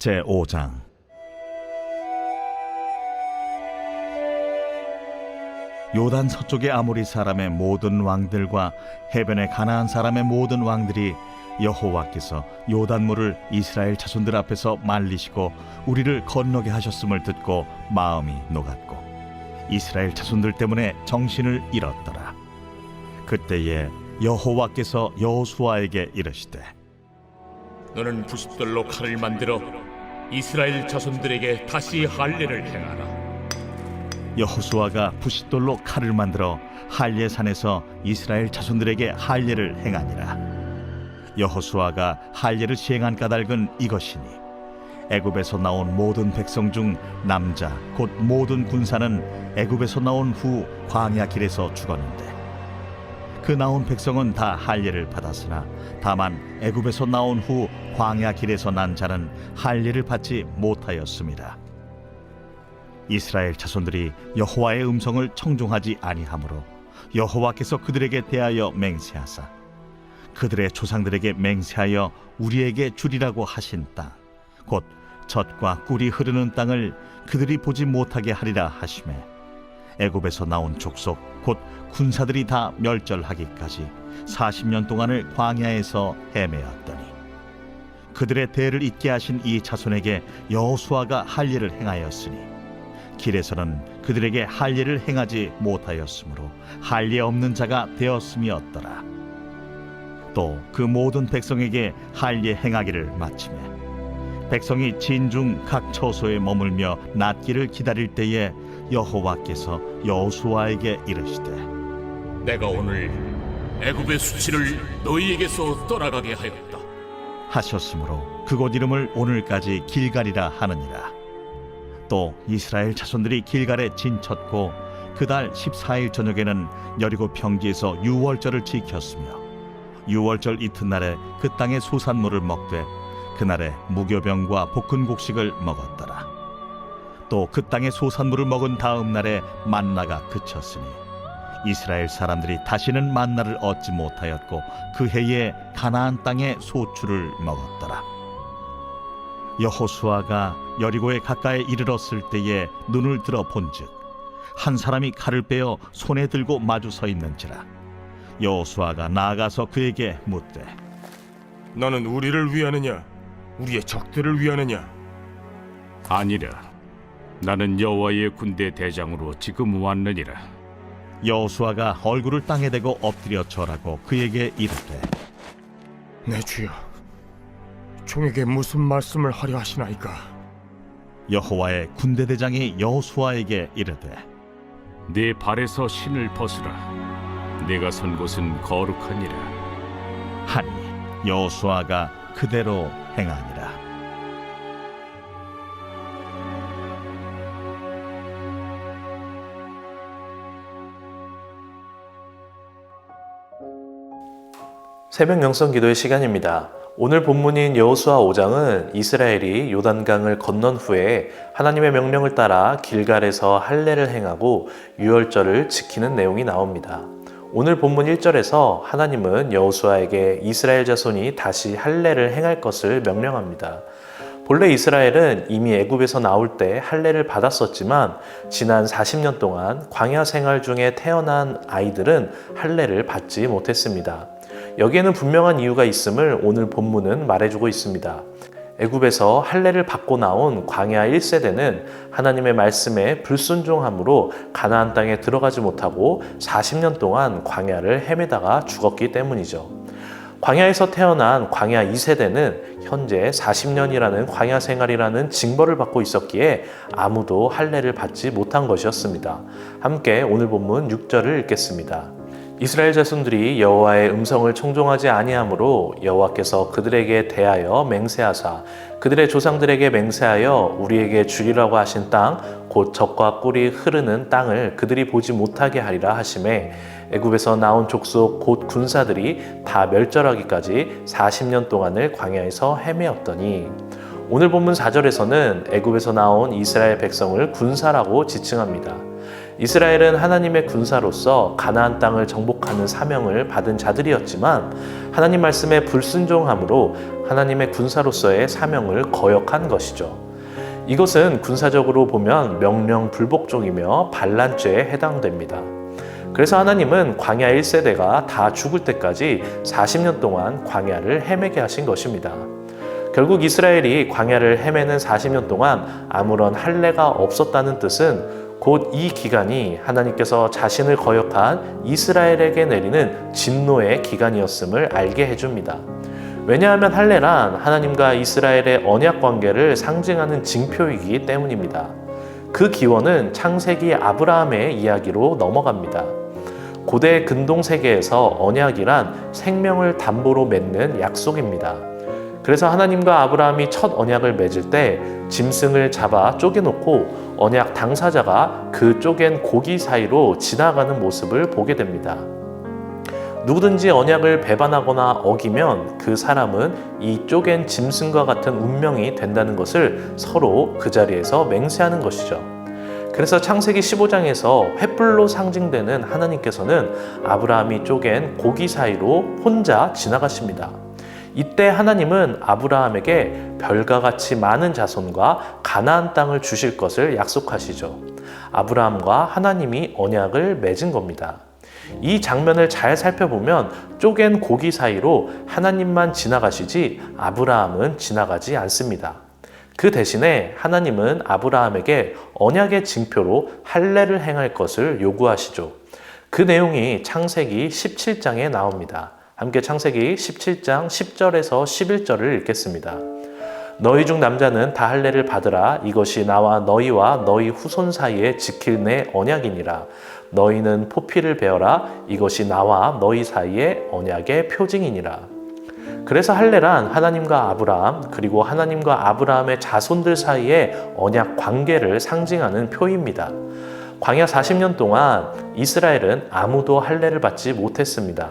제5장. 요단 서쪽의 아모리 사람의 모든 왕들과 해변의 가나안 사람의 모든 왕들이 여호와께서 요단물을 이스라엘 자손들 앞에서 말리시고 우리를 건너게 하셨음을 듣고 마음이 녹았고 이스라엘 자손들 때문에 정신을 잃었더라. 그때에 여호와께서 여호수아에게 이르시되 너는 부싯돌로 칼을 만들어 이스라엘 자손들에게 다시 할례를 행하라. 여호수아가 부싯돌로 칼을 만들어 할례산에서 이스라엘 자손들에게 할례를 행하니라. 여호수아가 할례를 시행한 까닭은 이것이니 애굽에서 나온 모든 백성 중 남자 곧 모든 군사는 애굽에서 나온 후 광야 길에서 죽었는데 그 나온 백성은 다 할례를 받았으나 다만 애굽에서 나온 후 광야 길에서 난 자는 할례를 받지 못하였습니다. 이스라엘 자손들이 여호와의 음성을 청종하지 아니하므로 여호와께서 그들에게 대하여 맹세하사 그들의 조상들에게 맹세하여 우리에게 주리라고 하신 땅 곧 젖과 꿀이 흐르는 땅을 그들이 보지 못하게 하리라 하시매 애굽에서 나온 족속 곧 군사들이 다 멸절하기까지 40년 동안을 광야에서 헤매었더니 그들의 대를 잇게 하신 이 자손에게 여호수아가 할례를 행하였으니 길에서는 그들에게 할례를 행하지 못하였으므로 할례 없는 자가 되었음이었더라. 또 그 모든 백성에게 할례 행하기를 마치매 백성이 진중 각 처소에 머물며 낫기를 기다릴 때에 여호와께서 여호수아에게 이르시되 내가 오늘 애굽의 수치를 너희에게서 떠나가게 하였다 하셨으므로 그곳 이름을 오늘까지 길갈이라 하느니라. 또 이스라엘 자손들이 길갈에 진쳤고 그달 14일 저녁에는 여리고 평지에서 유월절을 지켰으며 유월절 이튿날에 그 땅의 소산물을 먹되 그날에 무교병과 볶은 곡식을 먹었더라. 또 그 땅의 소산물을 먹은 다음 날에 만나가 그쳤으니 이스라엘 사람들이 다시는 만나를 얻지 못하였고 그 해에 가나안 땅의 소출을 먹었더라. 여호수아가 여리고에 가까이 이르렀을 때에 눈을 들어 본즉 한 사람이 칼을 빼어 손에 들고 마주 서 있는지라. 여호수아가 나아가서 그에게 묻되 너는 우리를 위하느냐 우리의 적들을 위하느냐? 아니라 나는 여호와의 군대 대장으로 지금 왔느니라. 여호수아가 얼굴을 땅에 대고 엎드려 절하고 그에게 이르되 내 주여, 종에게 무슨 말씀을 하려 하시나이까? 여호와의 군대 대장이 여호수아에게 이르되 네 발에서 신을 벗으라. 내가 선 곳은 거룩하니라. 하니 여호수아가 그대로 행하니라. 새벽 영성 기도의 시간입니다. 오늘 본문인 여호수아 5장은 이스라엘이 요단강을 건넌 후에 하나님의 명령을 따라 길갈에서 할례를 행하고 유월절을 지키는 내용이 나옵니다. 오늘 본문 1절에서 하나님은 여호수아에게 이스라엘 자손이 다시 할례를 행할 것을 명령합니다. 본래 이스라엘은 이미 애굽에서 나올 때 할례를 받았었지만 지난 40년 동안 광야 생활 중에 태어난 아이들은 할례를 받지 못했습니다. 여기에는 분명한 이유가 있음을 오늘 본문은 말해주고 있습니다. 애굽에서 할례를 받고 나온 광야 1세대는 하나님의 말씀에 불순종함으로 가나안 땅에 들어가지 못하고 40년 동안 광야를 헤매다가 죽었기 때문이죠. 광야에서 태어난 광야 2세대는 현재 40년이라는 광야 생활이라는 징벌을 받고 있었기에 아무도 할례를 받지 못한 것이었습니다. 함께 오늘 본문 6절을 읽겠습니다. 이스라엘 자손들이 여호와의 음성을 청종하지 아니하므로 여호와께서 그들에게 대하여 맹세하사 그들의 조상들에게 맹세하여 우리에게 주리라고 하신 땅 곧 젖과 꿀이 흐르는 땅을 그들이 보지 못하게 하리라 하시매 애굽에서 나온 족속 곧 군사들이 다 멸절하기까지 40년 동안을 광야에서 헤매었더니 오늘 본문 4절에서는 애굽에서 나온 이스라엘 백성을 군사라고 지칭합니다. 이스라엘은 하나님의 군사로서 가나안 땅을 정복하는 사명을 받은 자들이었지만 하나님 말씀에 불순종함으로 하나님의 군사로서의 사명을 거역한 것이죠. 이것은 군사적으로 보면 명령 불복종이며 반란죄에 해당됩니다. 그래서 하나님은 광야 1세대가 다 죽을 때까지 40년 동안 광야를 헤매게 하신 것입니다. 결국 이스라엘이 광야를 헤매는 40년 동안 아무런 할례가 없었다는 뜻은 곧 이 기간이 하나님께서 자신을 거역한 이스라엘에게 내리는 진노의 기간이었음을 알게 해줍니다. 왜냐하면 할례란 하나님과 이스라엘의 언약 관계를 상징하는 징표이기 때문입니다. 그 기원은 창세기 아브라함의 이야기로 넘어갑니다. 고대 근동 세계에서 언약이란 생명을 담보로 맺는 약속입니다. 그래서 하나님과 아브라함이 첫 언약을 맺을 때 짐승을 잡아 쪼개놓고 언약 당사자가 그 쪼갠 고기 사이로 지나가는 모습을 보게 됩니다. 누구든지 언약을 배반하거나 어기면 그 사람은 이 쪼갠 짐승과 같은 운명이 된다는 것을 서로 그 자리에서 맹세하는 것이죠. 그래서 창세기 15장에서 횃불로 상징되는 하나님께서는 아브라함이 쪼갠 고기 사이로 혼자 지나가십니다. 이때 하나님은 아브라함에게 별과 같이 많은 자손과 가나안 땅을 주실 것을 약속하시죠. 아브라함과 하나님이 언약을 맺은 겁니다. 이 장면을 잘 살펴보면 쪼갠 고기 사이로 하나님만 지나가시지 아브라함은 지나가지 않습니다. 그 대신에 하나님은 아브라함에게 언약의 징표로 할례를 행할 것을 요구하시죠. 그 내용이 창세기 17장에 나옵니다. 함께 창세기 17장 10절에서 11절을 읽겠습니다. 너희 중 남자는 다 할례를 받으라. 이것이 나와 너희와 너희 후손 사이에 지킬 내 언약이니라. 너희는 포피를 베어라. 이것이 나와 너희 사이에 언약의 표징이니라. 그래서 할례란 하나님과 아브라함 그리고 하나님과 아브라함의 자손들 사이의 언약 관계를 상징하는 표입니다. 광야 40년 동안 이스라엘은 아무도 할례를 받지 못했습니다.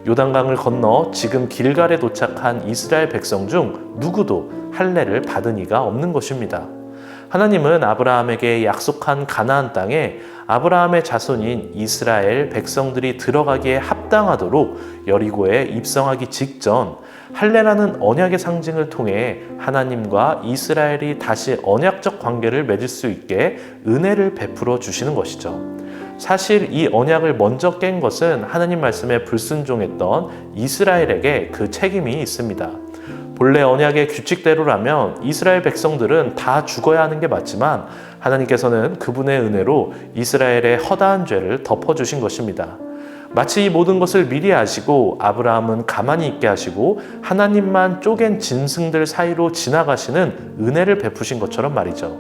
요단강을 건너 지금 길갈에 도착한 이스라엘 백성 중 누구도 할례를 받은 이가 없는 것입니다. 하나님은 아브라함에게 약속한 가나안 땅에 아브라함의 자손인 이스라엘 백성들이 들어가기에 합당하도록 여리고에 입성하기 직전 할례라는 언약의 상징을 통해 하나님과 이스라엘이 다시 언약적 관계를 맺을 수 있게 은혜를 베풀어 주시는 것이죠. 사실 이 언약을 먼저 깬 것은 하나님 말씀에 불순종했던 이스라엘에게 그 책임이 있습니다. 본래 언약의 규칙대로라면 이스라엘 백성들은 다 죽어야 하는 게 맞지만 하나님께서는 그분의 은혜로 이스라엘의 허다한 죄를 덮어주신 것입니다. 마치 이 모든 것을 미리 아시고 아브라함은 가만히 있게 하시고 하나님만 쪼갠 짐승들 사이로 지나가시는 은혜를 베푸신 것처럼 말이죠.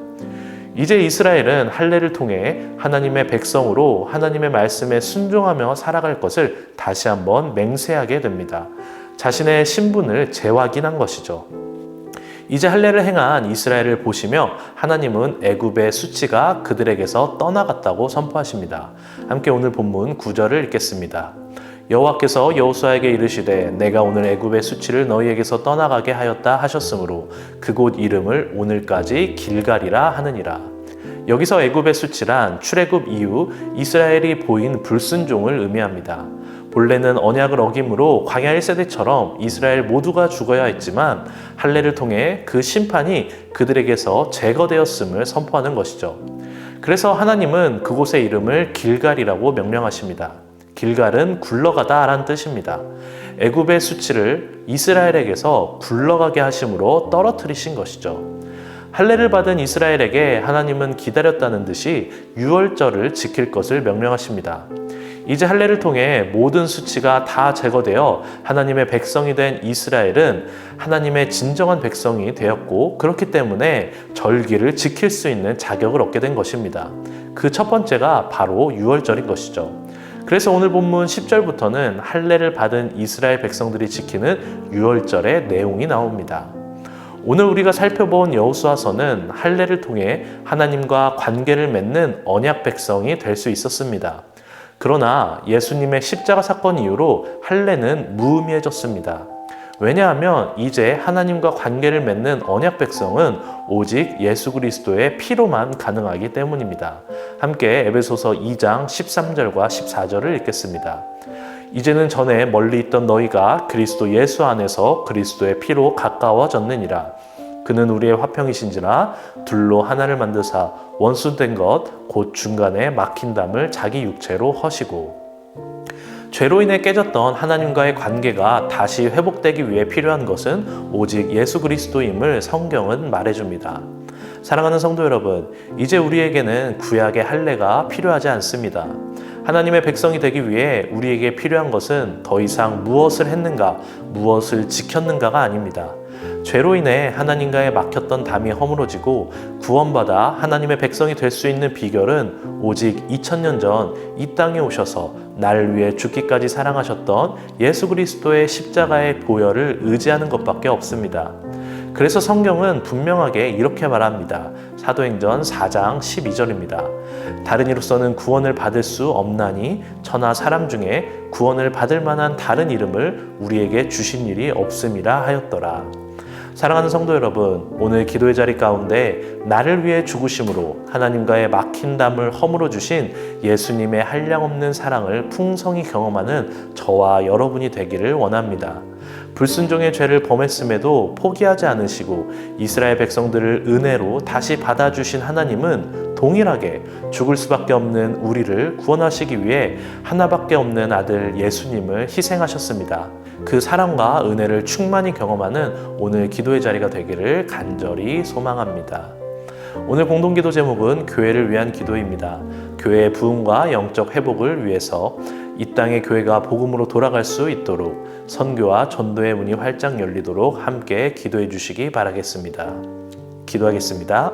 이제 이스라엘은 할례를 통해 하나님의 백성으로 하나님의 말씀에 순종하며 살아갈 것을 다시 한번 맹세하게 됩니다. 자신의 신분을 재확인한 것이죠. 이제 할례를 행한 이스라엘을 보시며 하나님은 애굽의 수치가 그들에게서 떠나갔다고 선포하십니다. 함께 오늘 본문 9절을 읽겠습니다. 여호와께서 여호수아에게 이르시되 내가 오늘 애굽의 수치를 너희에게서 떠나가게 하였다 하셨으므로 그곳 이름을 오늘까지 길갈이라 하느니라. 여기서 애굽의 수치란 출애굽 이후 이스라엘이 보인 불순종을 의미합니다. 본래는 언약을 어김으로 광야 1세대처럼 이스라엘 모두가 죽어야 했지만 할례를 통해 그 심판이 그들에게서 제거되었음을 선포하는 것이죠. 그래서 하나님은 그곳의 이름을 길갈이라고 명명하십니다. 길갈은 굴러가다 라는 뜻입니다. 애굽의 수치를 이스라엘에게서 굴러가게 하심으로 떨어뜨리신 것이죠. 할례를 받은 이스라엘에게 하나님은 기다렸다는 듯이 유월절을 지킬 것을 명령하십니다. 이제 할례를 통해 모든 수치가 다 제거되어 하나님의 백성이 된 이스라엘은 하나님의 진정한 백성이 되었고 그렇기 때문에 절기를 지킬 수 있는 자격을 얻게 된 것입니다. 그 첫 번째가 바로 유월절인 것이죠. 그래서 오늘 본문 10절부터는 할례를 받은 이스라엘 백성들이 지키는 유월절의 내용이 나옵니다. 오늘 우리가 살펴본 여호수아서는 할례를 통해 하나님과 관계를 맺는 언약 백성이 될 수 있었습니다. 그러나 예수님의 십자가 사건 이후로 할례는 무의미해졌습니다. 왜냐하면 이제 하나님과 관계를 맺는 언약 백성은 오직 예수 그리스도의 피로만 가능하기 때문입니다. 함께 에베소서 2장 13절과 14절을 읽겠습니다. 이제는 전에 멀리 있던 너희가 그리스도 예수 안에서 그리스도의 피로 가까워졌느니라. 그는 우리의 화평이신지라 둘로 하나를 만드사 원수된 것 곧 중간에 막힌 담을 자기 육체로 허시고. 죄로 인해 깨졌던 하나님과의 관계가 다시 회복되기 위해 필요한 것은 오직 예수 그리스도임을 성경은 말해줍니다. 사랑하는 성도 여러분, 이제 우리에게는 구약의 할례가 필요하지 않습니다. 하나님의 백성이 되기 위해 우리에게 필요한 것은 더 이상 무엇을 했는가, 무엇을 지켰는가가 아닙니다. 죄로 인해 하나님과의 막혔던 담이 허물어지고 구원받아 하나님의 백성이 될 수 있는 비결은 오직 2000년 전 이 땅에 오셔서 나를 위해 죽기까지 사랑하셨던 예수 그리스도의 십자가의 보혈을 의지하는 것밖에 없습니다. 그래서 성경은 분명하게 이렇게 말합니다. 사도행전 4장 12절입니다. 다른 이로서는 구원을 받을 수 없나니 천하 사람 중에 구원을 받을 만한 다른 이름을 우리에게 주신 일이 없음이라 하였더라. 사랑하는 성도 여러분, 오늘 기도의 자리 가운데 나를 위해 죽으심으로 하나님과의 막힌 담을 허물어 주신 예수님의 한량없는 사랑을 풍성히 경험하는 저와 여러분이 되기를 원합니다. 불순종의 죄를 범했음에도 포기하지 않으시고 이스라엘 백성들을 은혜로 다시 받아주신 하나님은 동일하게 죽을 수밖에 없는 우리를 구원하시기 위해 하나밖에 없는 아들 예수님을 희생하셨습니다. 그 사랑과 은혜를 충만히 경험하는 오늘 기도의 자리가 되기를 간절히 소망합니다. 오늘 공동기도 제목은 교회를 위한 기도입니다. 교회의 부흥과 영적 회복을 위해서 이 땅의 교회가 복음으로 돌아갈 수 있도록 선교와 전도의 문이 활짝 열리도록 함께 기도해 주시기 바라겠습니다. 기도하겠습니다.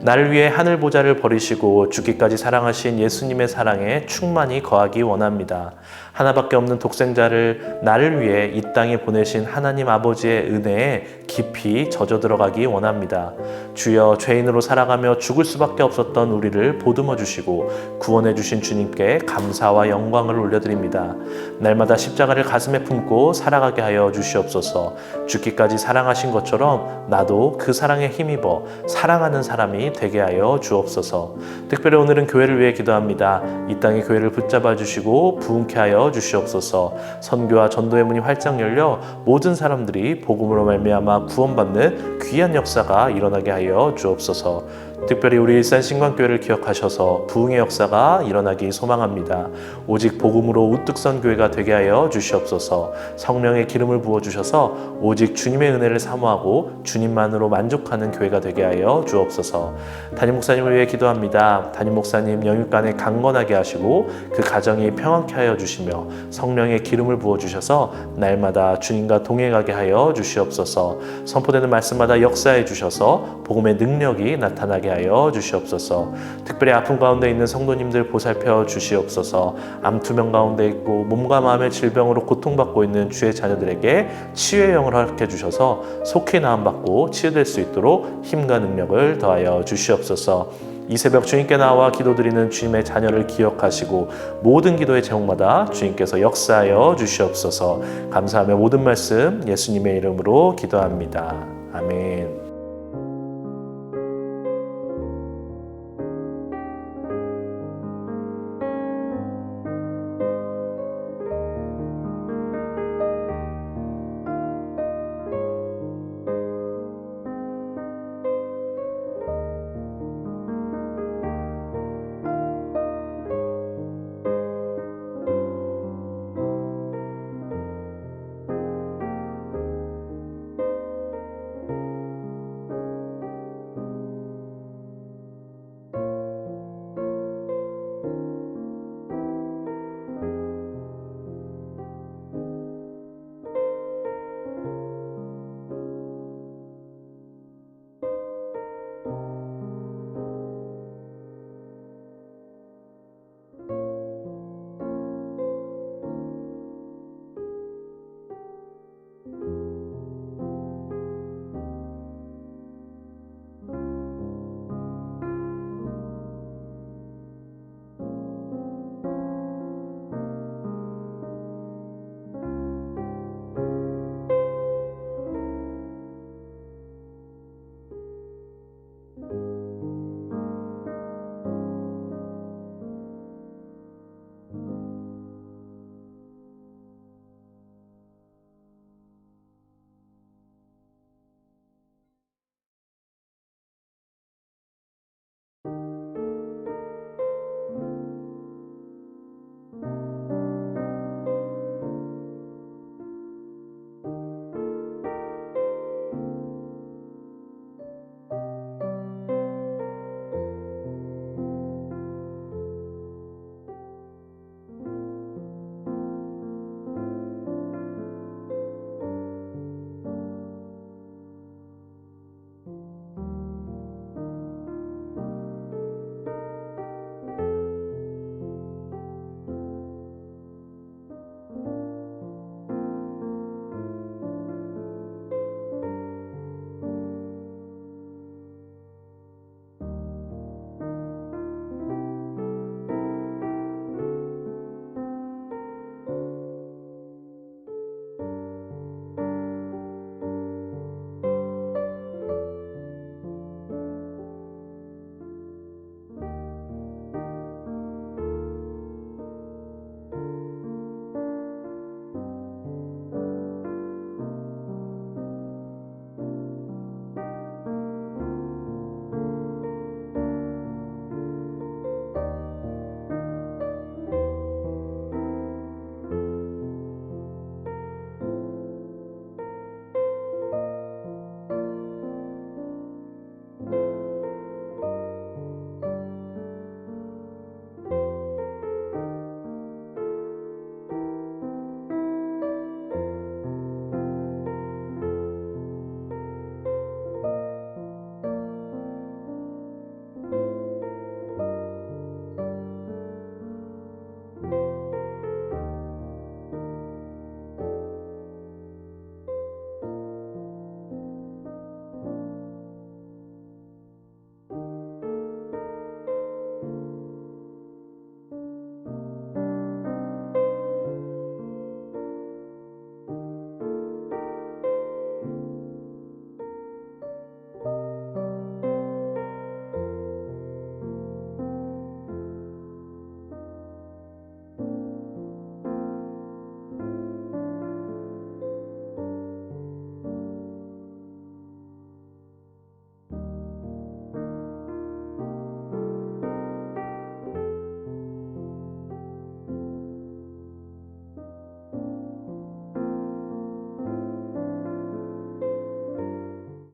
나를 위해 하늘 보좌를 버리시고 죽기까지 사랑하신 예수님의 사랑에 충만히 거하기 원합니다. 하나밖에 없는 독생자를 나를 위해 이 땅에 보내신 하나님 아버지의 은혜에 깊이 젖어 들어가기 원합니다. 주여, 죄인으로 살아가며 죽을 수밖에 없었던 우리를 보듬어 주시고 구원해 주신 주님께 감사와 영광을 올려드립니다. 날마다 십자가를 가슴에 품고 살아가게 하여 주시옵소서. 죽기까지 사랑하신 것처럼 나도 그 사랑에 힘입어 사랑하는 사람이 되게 하여 주옵소서. 특별히 오늘은 교회를 위해 기도합니다. 이 땅의 교회를 붙잡아 주시고 부흥케 하여 주시옵소서. 선교와 전도의 문이 활짝 열려 모든 사람들이 복음으로 말미암아 구원받는 귀한 역사가 일어나게 하여 주옵소서. 특별히 우리 일산 신광교회를 기억하셔서 부흥의 역사가 일어나기 소망합니다. 오직 복음으로 우뚝 선 교회가 되게 하여 주시옵소서. 성령의 기름을 부어주셔서 오직 주님의 은혜를 사모하고 주님만으로 만족하는 교회가 되게 하여 주옵소서. 담임 목사님을 위해 기도합니다. 담임 목사님 영육간에 강건하게 하시고 그 가정이 평안케 하여 주시며 성령의 기름을 부어주셔서 날마다 주님과 동행하게 하여 주시옵소서. 선포되는 말씀마다 역사해 주셔서 복음의 능력이 나타나게 하여 주시옵소서. 특별히 아픔 가운데 있는 성도님들 보살펴 주시옵소서. 암 투명 가운데 있고 몸과 마음의 질병으로 고통받고 있는 주의 자녀들에게 치유의 영을 허락해 주셔서 속히 나음받고 치유될 수 있도록 힘과 능력을 더하여 주시옵소서. 이 새벽 주님께 나와 기도드리는 주님의 자녀를 기억하시고 모든 기도의 제목마다 주님께서 역사하여 주시옵소서. 감사하며 모든 말씀 예수님의 이름으로 기도합니다. 아멘.